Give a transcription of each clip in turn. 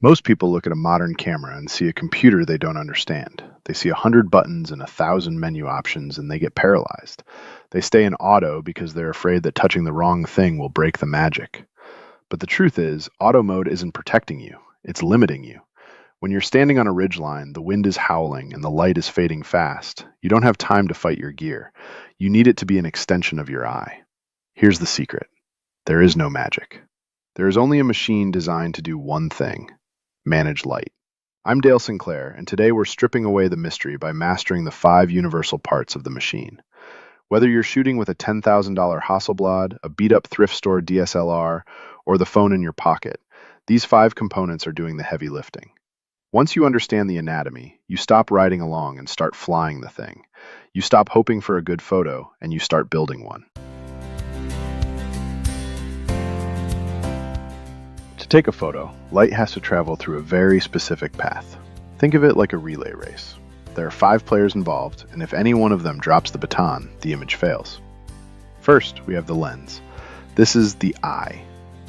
Most people look at a modern camera and see a computer they don't understand. They see 100 buttons and 1,000 menu options and they get paralyzed. They stay in auto because they're afraid that touching the wrong thing will break the magic. But the truth is, auto mode isn't protecting you, it's limiting you. When you're standing on a ridgeline, the wind is howling and the light is fading fast. You don't have time to fight your gear. You need it to be an extension of your eye. Here's the secret. There is no magic. There is only a machine designed to do one thing: manage light. I'm Dale Sinclair, and today we're stripping away the mystery by mastering the 5 universal parts of the machine. Whether you're shooting with a $10,000 Hasselblad, a beat-up thrift store DSLR, or the phone in your pocket, these 5 components are doing the heavy lifting. Once you understand the anatomy, you stop riding along and start flying the thing. You stop hoping for a good photo, and you start building one. To take a photo, light has to travel through a very specific path. Think of it like a relay race. There are 5 players involved, and if any one of them drops the baton, the image fails. First, we have the lens. This is the eye.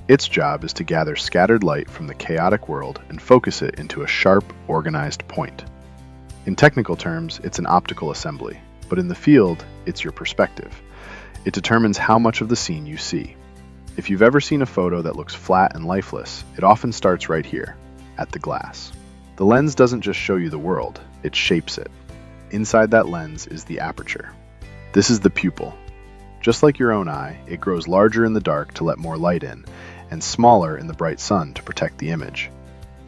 Its job is to gather scattered light from the chaotic world and focus it into a sharp, organized point. In technical terms, it's an optical assembly, but in the field, it's your perspective. It determines how much of the scene you see. If you've ever seen a photo that looks flat and lifeless, it often starts right here, at the glass. The lens doesn't just show you the world, it shapes it. Inside that lens is the aperture. This is the pupil. Just like your own eye, it grows larger in the dark to let more light in, and smaller in the bright sun to protect the image.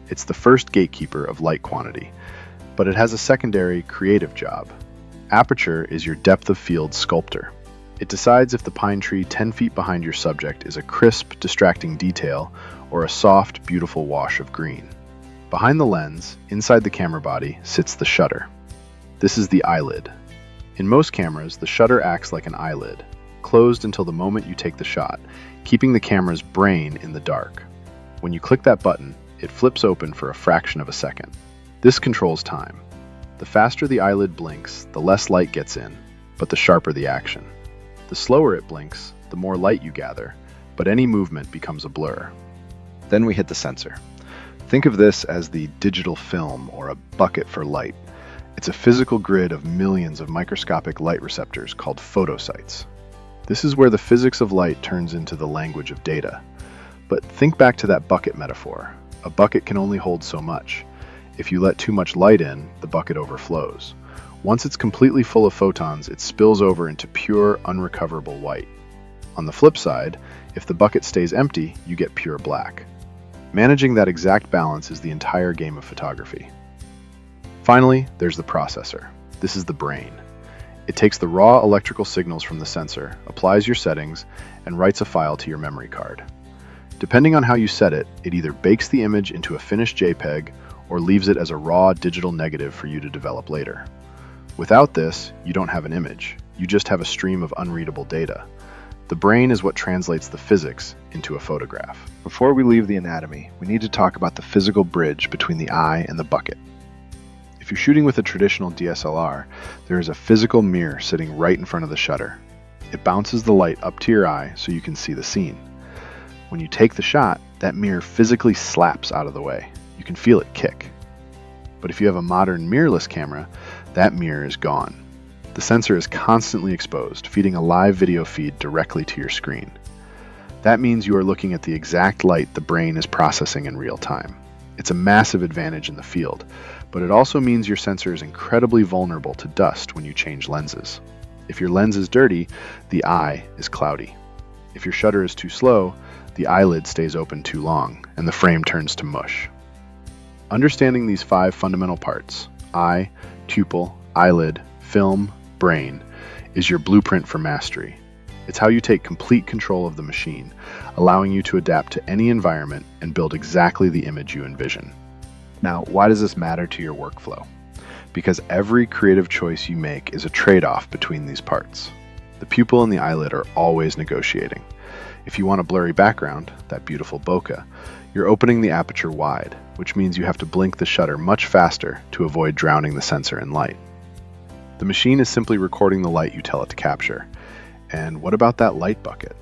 It's the first gatekeeper of light quantity, but it has a secondary, creative job. Aperture is your depth of field sculptor. It decides if the pine tree 10 feet behind your subject is a crisp, distracting detail or a soft, beautiful wash of green. Behind the lens, inside the camera body, sits the shutter. This is the eyelid. In most cameras, the shutter acts like an eyelid, closed until the moment you take the shot, keeping the camera's brain in the dark. When you click that button, it flips open for a fraction of a second. This controls time. The faster the eyelid blinks, the less light gets in, but the sharper the action. The slower it blinks, the more light you gather, but any movement becomes a blur. Then we hit the sensor. Think of this as the digital film or a bucket for light. It's a physical grid of millions of microscopic light receptors called photosites. This is where the physics of light turns into the language of data. But think back to that bucket metaphor. A bucket can only hold so much. If you let too much light in, the bucket overflows. Once it's completely full of photons, it spills over into pure, unrecoverable white. On the flip side, if the bucket stays empty, you get pure black. Managing that exact balance is the entire game of photography. Finally, there's the processor. This is the brain. It takes the raw electrical signals from the sensor, applies your settings, and writes a file to your memory card. Depending on how you set it, it either bakes the image into a finished JPEG or leaves it as a raw digital negative for you to develop later. Without this, you don't have an image. You just have a stream of unreadable data. The brain is what translates the physics into a photograph. Before we leave the anatomy, we need to talk about the physical bridge between the eye and the bucket. If you're shooting with a traditional DSLR, there is a physical mirror sitting right in front of the shutter. It bounces the light up to your eye so you can see the scene. When you take the shot, that mirror physically slaps out of the way. You can feel it kick. But if you have a modern mirrorless camera, that mirror is gone. The sensor is constantly exposed, feeding a live video feed directly to your screen. That means you are looking at the exact light the brain is processing in real time. It's a massive advantage in the field, but it also means your sensor is incredibly vulnerable to dust when you change lenses. If your lens is dirty, the eye is cloudy. If your shutter is too slow, the eyelid stays open too long, and the frame turns to mush. Understanding these 5 fundamental parts, eye, pupil, eyelid, film, brain, is your blueprint for mastery. It's how you take complete control of the machine, allowing you to adapt to any environment and build exactly the image you envision. Now, why does this matter to your workflow? Because every creative choice you make is a trade-off between these parts. The pupil and the eyelid are always negotiating. If you want a blurry background, that beautiful bokeh, you're opening the aperture wide, which means you have to blink the shutter much faster to avoid drowning the sensor in light. The machine is simply recording the light you tell it to capture. And what about that light bucket?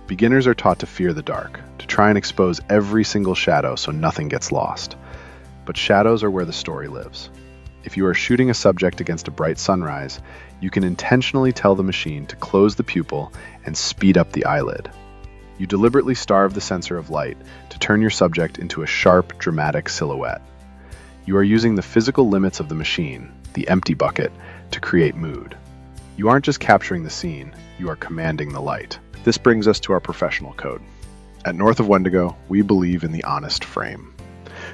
Beginners are taught to fear the dark, to try and expose every single shadow so nothing gets lost. but shadows are where the story lives. If you are shooting a subject against a bright sunrise, you can intentionally tell the machine to close the pupil and speed up the eyelid. You deliberately starve the sensor of light to turn your subject into a sharp, dramatic silhouette. You are using the physical limits of the machine, the empty bucket, to create mood. You aren't just capturing the scene, you are commanding the light. This brings us to our professional code. At North of Wendigo, we believe in the honest frame.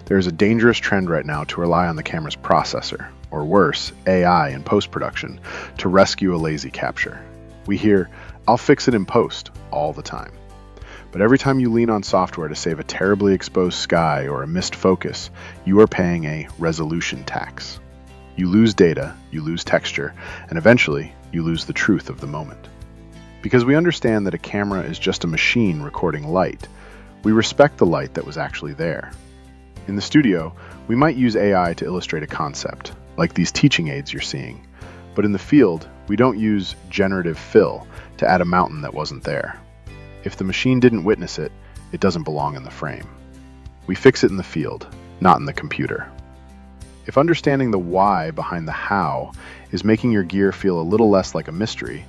There is a dangerous trend right now to rely on the camera's processor, or worse, AI in post-production, to rescue a lazy capture. We hear, "I'll fix it in post," all the time. But every time you lean on software to save a terribly exposed sky or a missed focus, you are paying a resolution tax. You lose data, you lose texture, and eventually, you lose the truth of the moment. Because we understand that a camera is just a machine recording light, we respect the light that was actually there. In the studio, we might use AI to illustrate a concept, like these teaching aids you're seeing. But in the field, we don't use generative fill to add a mountain that wasn't there. If the machine didn't witness it, it doesn't belong in the frame. We fix it in the field, not in the computer. If understanding the why behind the how is making your gear feel a little less like a mystery,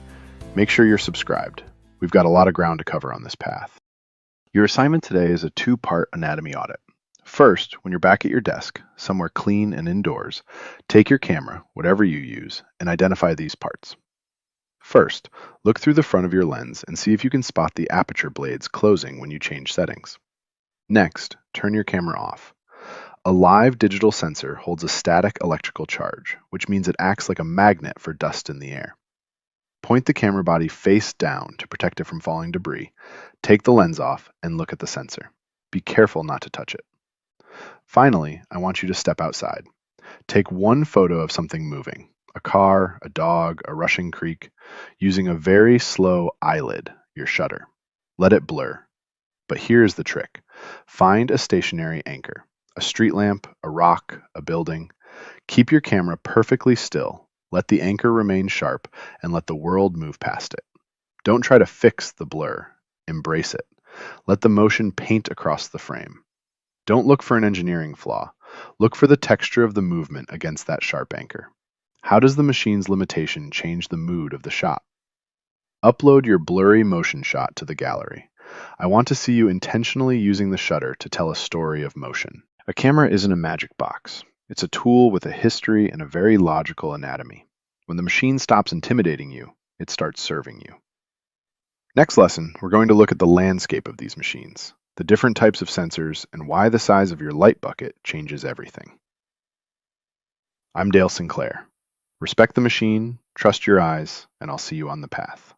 make sure you're subscribed. We've got a lot of ground to cover on this path. Your assignment today is a two-part anatomy audit. First, when you're back at your desk, somewhere clean and indoors, take your camera, whatever you use, and identify these parts. First, look through the front of your lens and see if you can spot the aperture blades closing when you change settings. Next, turn your camera off. A live digital sensor holds a static electrical charge, which means it acts like a magnet for dust in the air. Point the camera body face down to protect it from falling debris, take the lens off, and look at the sensor. Be careful not to touch it. Finally, I want you to step outside. Take one photo of something moving, a car, a dog, a rushing creek, using a very slow eyelid, your shutter. Let it blur. But here's the trick. Find a stationary anchor, a street lamp, a rock, a building. Keep your camera perfectly still. Let the anchor remain sharp and let the world move past it. Don't try to fix the blur. Embrace it. Let the motion paint across the frame. Don't look for an engineering flaw. Look for the texture of the movement against that sharp anchor. How does the machine's limitation change the mood of the shot? Upload your blurry motion shot to the gallery. I want to see you intentionally using the shutter to tell a story of motion. A camera isn't a magic box. It's a tool with a history and a very logical anatomy. When the machine stops intimidating you, it starts serving you. Next lesson, we're going to look at the landscape of these machines, the different types of sensors, and why the size of your light bucket changes everything. I'm Dale Sinclair. Respect the machine, trust your eyes, and I'll see you on the path.